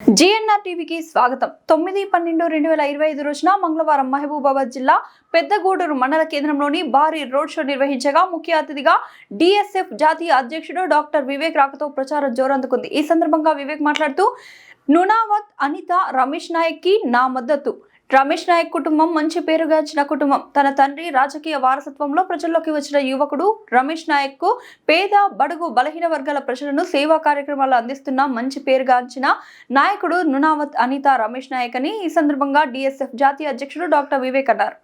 GNR టీవీకి స్వాగతం. 9/12/2025 రోజున మంగళవారం మహబూబాబాద్ జిల్లా పెద్దగూడూరు మండల కేంద్రంలోని భారీ రోడ్ షో నిర్వహించగా ముఖ్య అతిథిగా డిఎస్ఎఫ్ జాతీయ అధ్యక్షుడు డాక్టర్ వివేక్ రాకతో ప్రచారం జోరందుకుంది. ఈ సందర్భంగా వివేక్ మాట్లాడుతూ నునావత్ అనిత రమేష్ నాయక్ కి నా మద్దతు. రమేష్ నాయక్ కుటుంబం మంచి పేరుగాంచిన కుటుంబం. తన తండ్రి రాజకీయ వారసత్వంలో ప్రజల్లోకి వచ్చిన యువకుడు రమేష్ నాయక్ కు పేద బడుగు బలహీన వర్గాల ప్రజలను సేవా కార్యక్రమాలు అందిస్తున్న మంచి పేరుగాంచిన నాయకుడు నునావత్ అనిత రమేష్ నాయక్ అని ఈ సందర్భంగా డిఎస్ఎఫ్ జాతీయ అధ్యక్షుడు డాక్టర్ వివేక్ అన్నారు.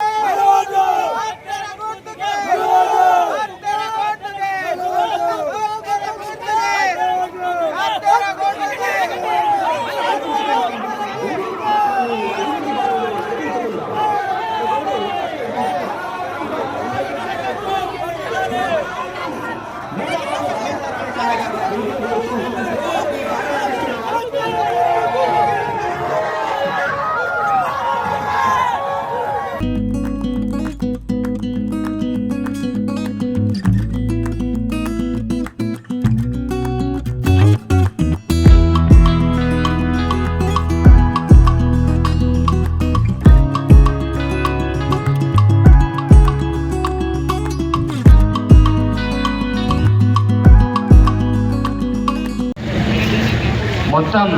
మొత్తం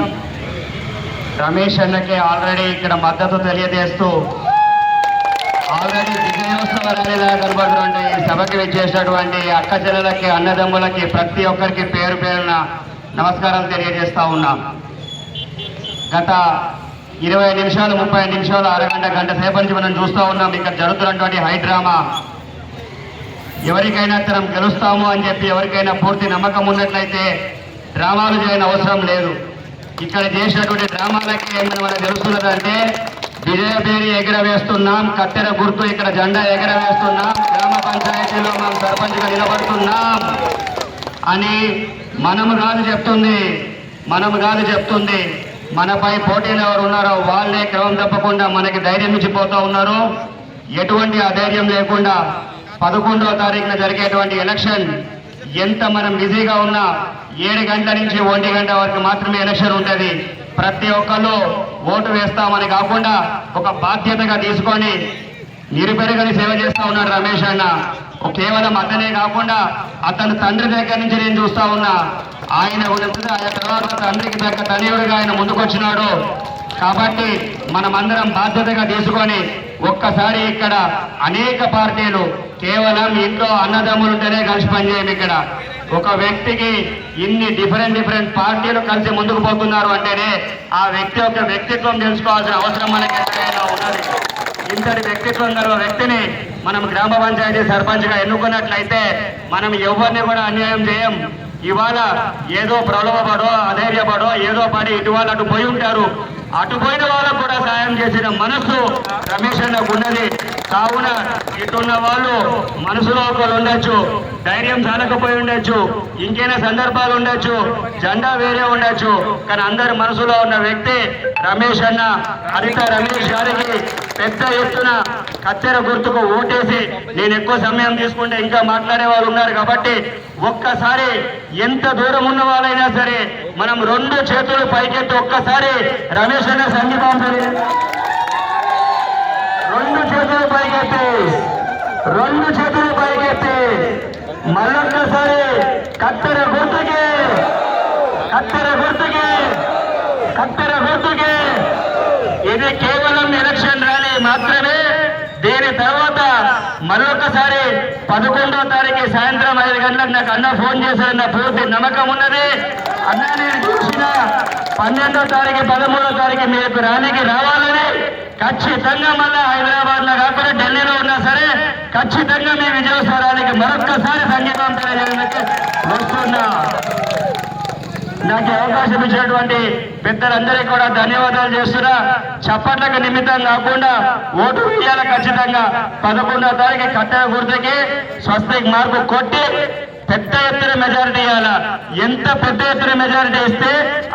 రమేష్ అన్నకి ఆల్రెడీ ఇక్కడ మద్దతు తెలియజేస్తూ ఆల్రెడీ విజయోత్సవ ర్యాలీలా కనబడుతున్నటువంటి ఈ సభకి విచ్చేసినటువంటి అక్క చెల్లెలకి అన్నదమ్ములకి ప్రతి ఒక్కరికి పేరు పేరున నమస్కారాలు తెలియజేస్తూ ఉన్నాం. గత 20 నిమిషాలు 30 నిమిషాలు అరగంట గంట సేపటి నుంచి మనం చూస్తూ ఉన్నాం. ఇక్కడ జరుగుతున్నటువంటి హై డ్రామా. ఎవరికైనా తరం గెలుస్తాము అని చెప్పి ఎవరికైనా పూర్తి నమ్మకం ఉన్నట్లయితే డ్రామాలు చేయని అవసరం లేదు. ఇక్కడ చేసినటువంటి డ్రామాలకి ఏమైనా మనకు తెలుస్తున్నదంటే విజయపేరి ఎగరవేస్తున్నాం, కత్తెర గుర్తు ఇక్కడ జెండా ఎగరవేస్తున్నాం, గ్రామ పంచాయతీలో మనం సర్పంచ్గా నిలబడుతున్నాం అని మనము కాదు చెప్తుంది. మనపై పోటీలు ఎవరు ఉన్నారో వాళ్ళే క్రమం తప్పకుండా మనకి ధైర్యం ఇచ్చిపోతూ ఉన్నారు. ఎటువంటి అధైర్యం లేకుండా 11వ తారీఖున జరిగేటువంటి ఎలక్షన్ ఎంత మనం బిజీగా ఉన్నా 7 గంటల నుంచి 1 గంట వరకు మాత్రమే ఎలక్షన్ ఉంటుంది. ప్రతి ఒక్కళ్ళు ఓటు వేస్తామని కాకుండా ఒక బాధ్యతగా తీసుకొని నిరుపెరుగని సేవ చేస్తూ ఉన్నాడు రమేష్ అన్న. కేవలం అతనే కాకుండా అతని తండ్రి దగ్గర నుంచి నేను చూస్తూ ఉన్నా. ఆయన తర్వాత తండ్రికి తగ్గ తనయుడిగా ఆయన ముందుకొచ్చినాడు. కాబట్టి మనమందరం బాధ్యతగా తీసుకొని ఒక్కసారి ఇక్కడ అనేక పార్టీలు కేవలం ఇంట్లో అన్నదమ్ములుంటేనే కలిసి పనిచేయం. ఇక్కడ ఒక వ్యక్తికి ఇన్ని డిఫరెంట్ పార్టీలు కలిసి ముందుకు పోతున్నారు అంటేనే ఆ వ్యక్తి యొక్క వ్యక్తిత్వం తెలుసుకోవాల్సిన అవసరం మనకి ఎంతైనా ఉన్నది. ఇంతటి వ్యక్తిత్వం గల వ్యక్తిని మనం గ్రామ పంచాయతీ సర్పంచ్గా ఎన్నుకున్నట్లయితే మనం ఎవరిని కూడా అన్యాయం చేయం. ఇవాళ ఏదో ప్రలోభపడో అధైర్యపడో ఏదో పడి ఇటువాళ్ళు అటు పోయి ఉంటారు. అటుపోయిన వాళ్ళకు కూడా సాయం చేసిన మనసు రమేష్ అన్నకు ఉన్నది. కావున ఇటున్న వాళ్ళు మనసులో ఒకరు ఉండొచ్చు, ధైర్యం చాలకపోయి ఉండొచ్చు, ఇంకైనా సందర్భాలు ఉండొచ్చు, జెండా వేరే ఉండొచ్చు, కానీ అందరి మనసులో ఉన్న వ్యక్తి రమేష్ అన్న. అనిత రమేష్ గారికి పెద్ద ఎత్తున కత్తెర గుర్తుకు ఓటేసి నేను ఎక్కువ సమయం తీసుకుంటే ఇంకా మాట్లాడే వాళ్ళు ఉన్నారు కాబట్టి ఒక్కసారి ఎంత దూరం ఉన్న వాళ్ళైనా సరే మనం 2 చేతులు పైకెత్తి ఒక్కసారి రమేష్ అన్న సంగీతం 2 చేతులు పైకెత్తి మళ్ళొక్కసారి కత్తెర గుర్తుకి ఇది కేవలం ఎలక్షన్ ర్యాలీ మాత్రమే. దీని తర్వాత మరొకసారి 11వ తారీఖు సాయంత్రం 5 గంటలకు నాకు అన్న ఫోన్ చేశారన్న పూర్తి నమ్మకం ఉన్నది. అన్న నేను చూసిన 12వ తారీఖు 13వ తారీఖు మీకు ర్యాలీకి రావాలని ఖచ్చితంగా మళ్ళీ హైదరాబాద్ లో కాకుండా ఢిల్లీలో ఉన్నా సరే ఖచ్చితంగా మీ విజయోత్సవ ర్యాలీకి మరొక్కసారి సంగీతం తెలియజేయడానికి వస్తున్నా. నాకు అవకాశం ఇచ్చినటువంటి పెద్దలందరికీ కూడా ధన్యవాదాలు చేస్తున్నా. చప్పట్లకు నిమిత్తం కాకుండా ఓటు వేయాలి ఖచ్చితంగా. 11వ తారీఖు కట్టెల గుర్తుకి స్వస్తిక్ మార్పు కొట్టి పెద్ద ఎత్తున మెజారిటీ ఇవ్వాలా. ఎంత పెద్ద ఎత్తున మెజారిటీ ఇస్తే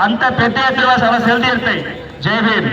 అంత పెద్ద ఎత్తున సమస్యలు తీరుతాయి. జై భీమ్.